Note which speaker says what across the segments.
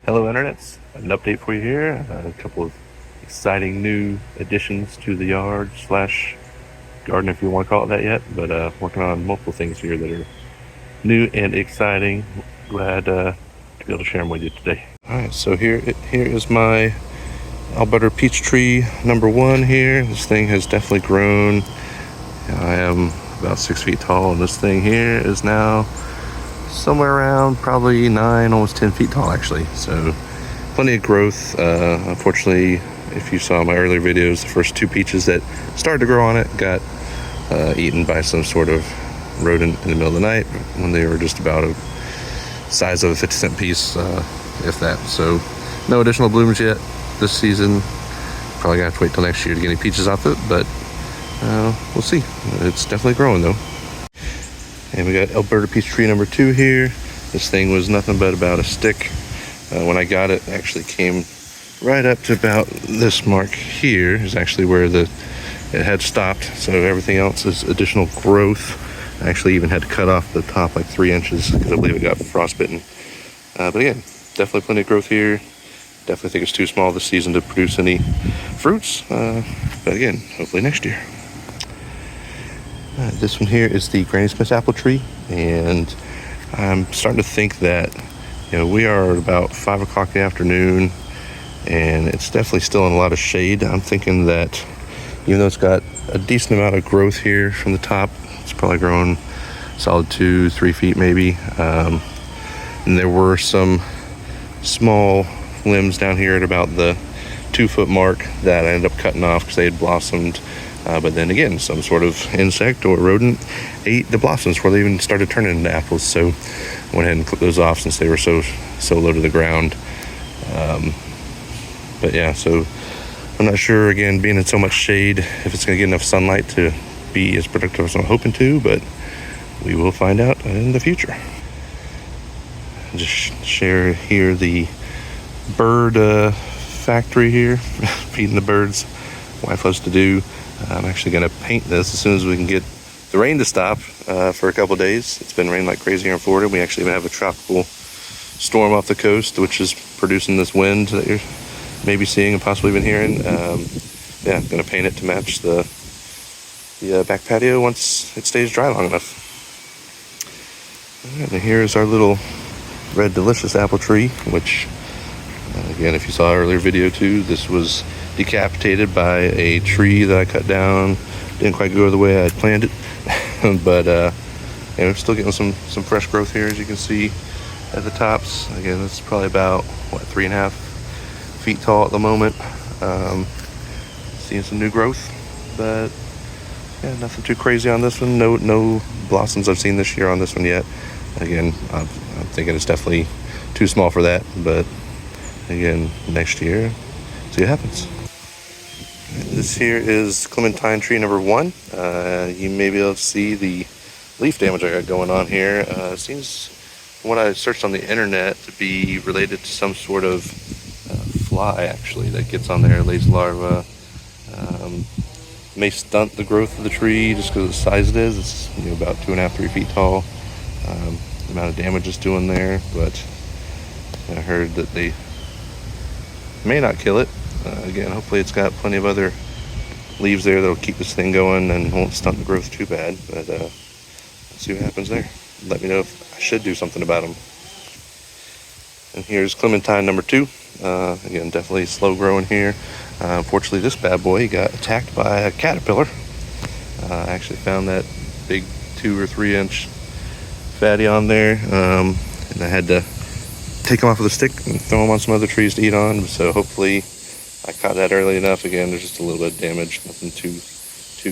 Speaker 1: Hello, Internets. An update for you here. A couple of exciting new additions to the yard slash garden, if you want to call it that yet. But working on multiple things here that are new and exciting. Glad to be able to share them with you today. All right, so here is my Alberta peach tree number 1 here. This thing has definitely grown. I am about 6 feet tall, and this thing here is now somewhere around probably 9, almost 10 feet tall actually. So plenty of growth. Unfortunately, if you saw my earlier videos, the first 2 peaches that started to grow on it got eaten by some sort of rodent in the middle of the night when they were just about a size of a 50-cent piece, if that. So no additional blooms yet this season. Probably gonna have to wait till next year to get any peaches off it, but we'll see. It's definitely growing though. And we got Alberta peach tree number 2 here. This thing was nothing but about a stick. When I got it, actually came right up to about this mark here is actually where it had stopped. So everything else is additional growth. I actually even had to cut off the top like 3 inches because I believe it got frostbitten. But again, definitely plenty of growth here. Definitely think it's too small this season to produce any fruits. But again, hopefully next year. This one here is the Granny Smith apple tree, and I'm starting to think that, we are at about 5 o'clock in the afternoon, and it's definitely still in a lot of shade. I'm thinking that even though it's got a decent amount of growth here from the top, it's probably grown solid 2-3 feet maybe. And there were some small limbs down here at about the 2-foot mark that I ended up cutting off because they had blossomed. But then again, some sort of insect or rodent ate the blossoms before they even started turning into apples. So I went ahead and clipped those off since they were so low to the ground. But yeah, so I'm not sure, again, being in so much shade, if it's going to get enough sunlight to be as productive as I'm hoping to, but we will find out in the future. Just share here the bird factory here, feeding the birds. Wife loves to do. I'm actually going to paint this as soon as we can get the rain to stop for a couple days. It's been raining like crazy here in Florida. We actually even have a tropical storm off the coast, which is producing this wind that you're maybe seeing and possibly even hearing. Yeah, I'm going to paint it to match the back patio once it stays dry long enough. All right, and here's our little red delicious apple tree, which again, if you saw our earlier video too, this was decapitated by a tree that I cut down. Didn't quite go the way I had planned it. But we're still getting some fresh growth here, as you can see at the tops. Again, it's probably about 3.5 feet tall at the moment. Seeing some new growth, but yeah, nothing too crazy on this one. No blossoms I've seen this year on this one yet. Again, I'm thinking it's definitely too small for that, but again, next year, see what happens. This here is clementine tree number 1. You may be able to see the leaf damage I got going on here. It seems, from what I searched on the internet, to be related to some sort of fly actually that gets on there, lays larvae. May stunt the growth of the tree just because of the size it is. It's about 2.5-3 feet tall. The amount of damage it's doing there, but I heard that they may not kill it. Again, hopefully it's got plenty of other leaves there that'll keep this thing going and won't stunt the growth too bad. But let's see what happens there. Let me know if I should do something about them. And here's clementine number 2. Again, definitely slow growing here. Unfortunately, this bad boy got attacked by a caterpillar. I actually found that big 2 or 3 inch fatty on there, and I had to take them off with a stick and throw them on some other trees to eat on. So hopefully I caught that early enough. Again, there's just a little bit of damage, nothing too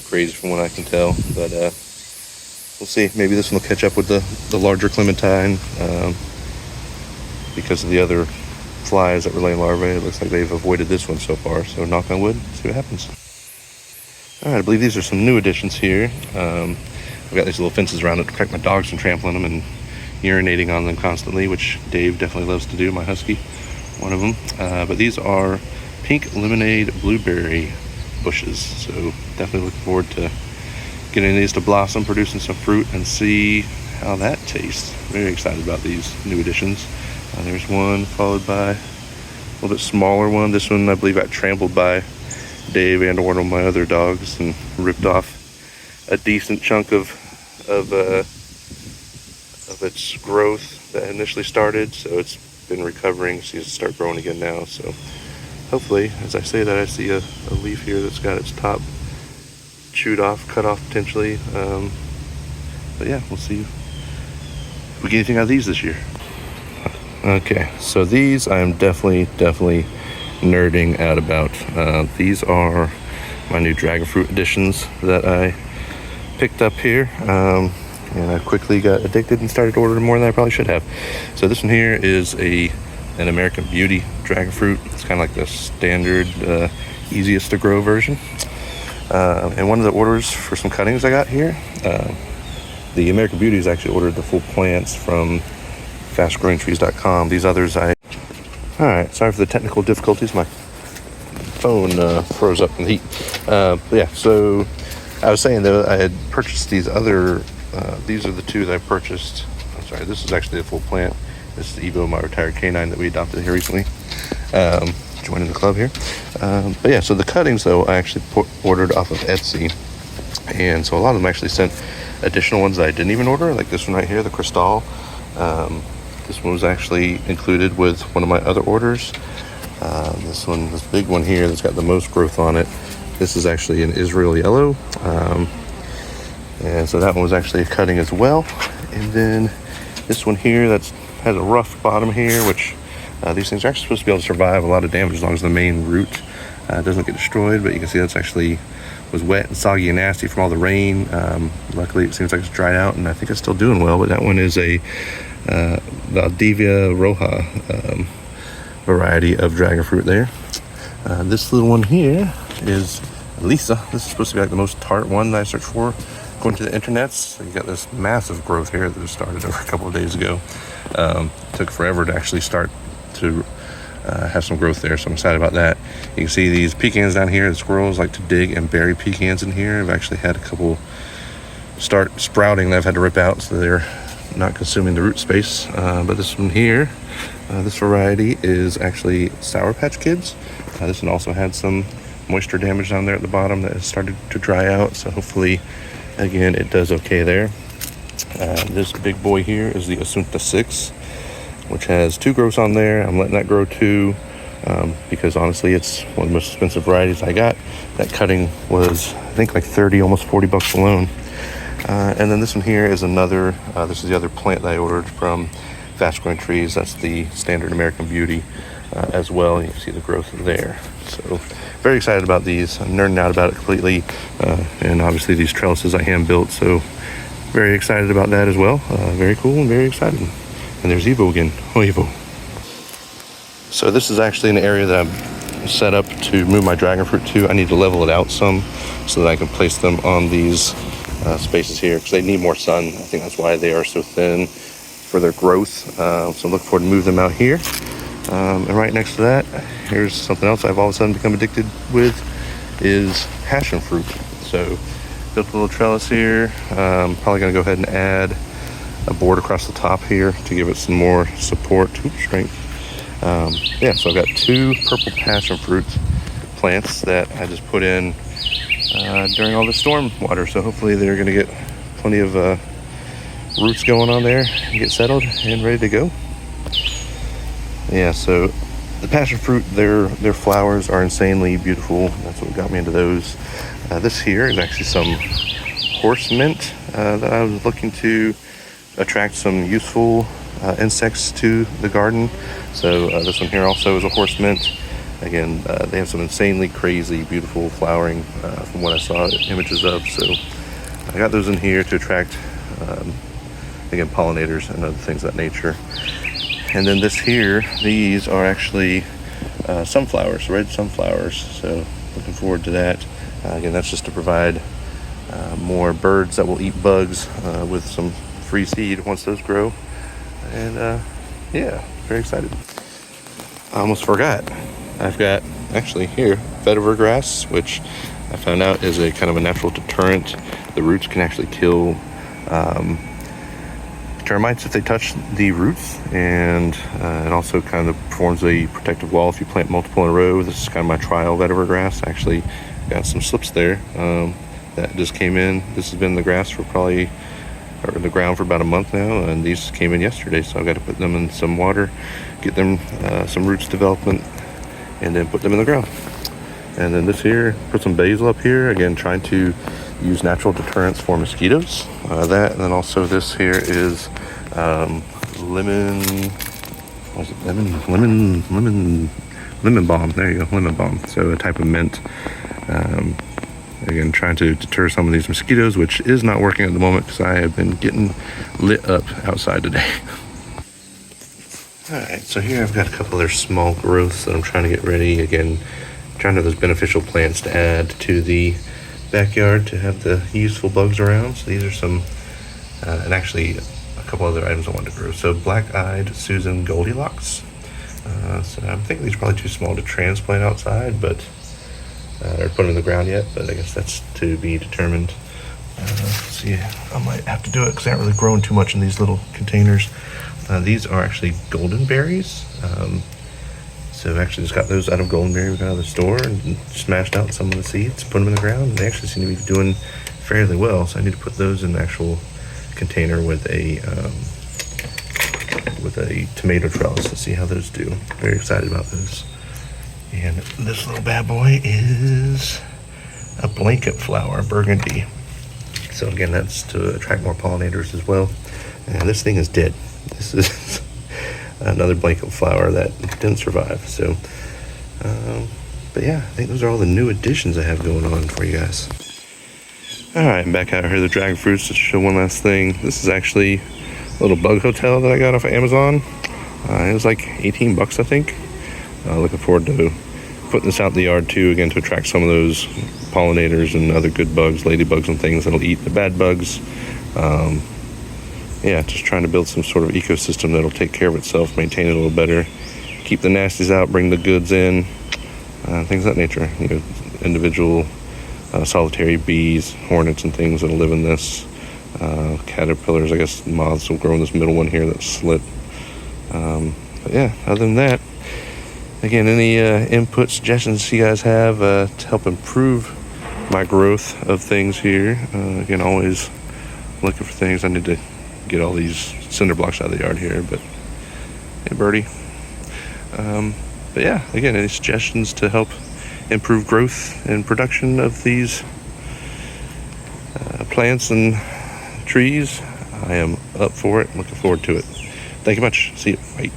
Speaker 1: crazy from what I can tell, but we'll see. Maybe this one will catch up with the larger clementine because of the other flies that were laying larvae. It looks like they've avoided this one so far, so knock on wood, see what happens. All right, I believe these are some new additions here. I've got these little fences around it to protect my dogs from trampling them and urinating on them constantly, which Dave definitely loves to do, my husky, one of them. But these are pink lemonade blueberry bushes, so definitely looking forward to getting these to blossom, producing some fruit, and see how that tastes. Very excited about these new additions. There's one followed by a little bit smaller one. This one I believe got trampled by Dave and one of my other dogs and ripped off a decent chunk of its growth that initially started. So it's been recovering. Seems to start growing again now. So hopefully, as I say that, I see a leaf here that's got its top chewed off, cut off potentially. But yeah, we'll see if we get anything out of these this year. Okay, so these I am definitely nerding out about. These are my new dragon fruit editions that I picked up here. And I quickly got addicted and started ordering more than I probably should have. So this one here is an American Beauty dragon fruit. It's kind of like the standard, easiest to grow version. And one of the orders for some cuttings I got here, the American Beauties actually ordered the full plants from fastgrowingtrees.com. These others alright, sorry for the technical difficulties. My phone froze up in the heat. But yeah, so I was saying though, I had purchased these other, these are the two that I purchased. I'm sorry, this is actually a full plant. This is Evo, my retired canine that we adopted here recently. Joining the club here. But yeah, so the cuttings though, I actually ordered off of Etsy. And so a lot of them actually sent additional ones that I didn't even order, like this one right here, the Cristal. This one was actually included with one of my other orders. This big one here that's got the most growth on it. This is actually an Israel Yellow. And so that one was actually a cutting as well. And then this one here has a rough bottom here, which these things are actually supposed to be able to survive a lot of damage as long as the main root doesn't get destroyed. But you can see that's actually was wet and soggy and nasty from all the rain. Luckily it seems like it's dried out and I think it's still doing well. But that one is a Valdivia Roja variety of dragon fruit there. This little one here is Lisa. This is supposed to be like the most tart one that I searched for going to the internets. So you got this massive growth here that started over a couple of days ago. Took forever to actually start to have some growth there, so I'm excited about that. You can see these pecans down here. The squirrels like to dig and bury pecans in here. I've actually had a couple start sprouting that I've had to rip out, so they're not consuming the root space. But this one here, this variety is actually Sour Patch Kids. This one also had some moisture damage down there at the bottom that has started to dry out, so hopefully again it does okay there. This big boy here is the Asunta 6, which has 2 growths on there. I'm letting that grow too, because honestly it's one of the most expensive varieties I got. That cutting was I think like 30, almost 40 bucks alone. And then this one here is another, this is the other plant that I ordered from Fast Growing Trees. That's the standard American Beauty as well. You can see the growth there. So very excited about these. I'm nerding out about it completely. And obviously these trellises I hand built, so very excited about that as well. Very cool and very excited. And there's Evo again. Oh, Evo. So this is actually an area that I've set up to move my dragon fruit to. I need to level it out some so that I can place them on these spaces here because they need more sun. I think that's why they are so thin for their growth. So look forward to move them out here. And right next to that, here's something else I've all of a sudden become addicted with is passion fruit. So built a little trellis here. Probably gonna go ahead and add a board across the top here to give it some more support, strength. Yeah, so I've got 2 purple passion fruit plants that I just put in during all the storm water. So hopefully they're gonna get plenty of roots going on there and get settled and ready to go. Yeah, so the passion fruit, their flowers are insanely beautiful. That's what got me into those. This here is actually some horse mint that I was looking to attract some useful insects to the garden. So this one here also is a horse mint. Again, they have some insanely crazy beautiful flowering from what I saw images of. So I got those in here to attract again pollinators and other things of that nature. And then this here, these are actually sunflowers, red sunflowers. So looking forward to that. Again, that's just to provide more birds that will eat bugs with some free seed once those grow. And yeah, very excited. I almost forgot. I've got actually here vetiver grass, which I found out is a kind of a natural deterrent. The roots can actually kill termites if they touch the roots, and it also kind of forms a protective wall if you plant multiple in a row. This is kind of my trial vetiver grass. Actually got some slips there that just came in. This has been in the grass for probably, or in the ground for about a month now, and these came in yesterday, so I've got to put them in some water, get them some roots development, and then put them in the ground. And then this here, put some basil up here, again trying to use natural deterrents for mosquitoes. That, and then also this here is lemon balm. There you go, lemon balm. So a type of mint. Again, trying to deter some of these mosquitoes, which is not working at the moment because I have been getting lit up outside today. Alright, so here I've got a couple other small growths that I'm trying to get ready. Again, trying to have those beneficial plants to add to the backyard to have the useful bugs around. So these are some, and actually a couple other items I wanted to grow. So black-eyed Susan Goldilocks. So I'm thinking these are probably too small to transplant outside, but or put them in the ground yet, but I guess that's to be determined. Let's see, I might have to do it because they aren't really growing too much in these little containers. These are actually golden berries. So I've actually just got those out of goldenberry. We got out of the store and smashed out some of the seeds, put them in the ground, and they actually seem to be doing fairly well. So I need to put those in the actual container with a tomato trellis to see how those do. Very excited about those. And this little bad boy is a blanket flower, burgundy. So again, that's to attract more pollinators as well. And this thing is dead. This is another blanket flower that didn't survive. So, but yeah, I think those are all the new additions I have going on for you guys. All right, I'm back out here, the dragon fruits, to show one last thing. This is actually a little bug hotel that I got off of Amazon. It was like 18 bucks, I think. Looking forward to putting this out in the yard too, again, to attract some of those pollinators and other good bugs, ladybugs and things that'll eat the bad bugs. Yeah, just trying to build some sort of ecosystem that'll take care of itself, maintain it a little better, keep the nasties out, bring the goods in, things of that nature. You know, individual solitary bees, hornets, and things that'll live in this. Caterpillars, I guess moths will grow in this middle one here that's slit. But yeah, other than that, again, any input, suggestions you guys have to help improve my growth of things here. Again, always looking for things. I need to get all these cinder blocks out of the yard here, but hey, birdie. But yeah, again, any suggestions to help improve growth and production of these plants and trees, I am up for it. Looking forward to it. Thank you much. See you. Bye.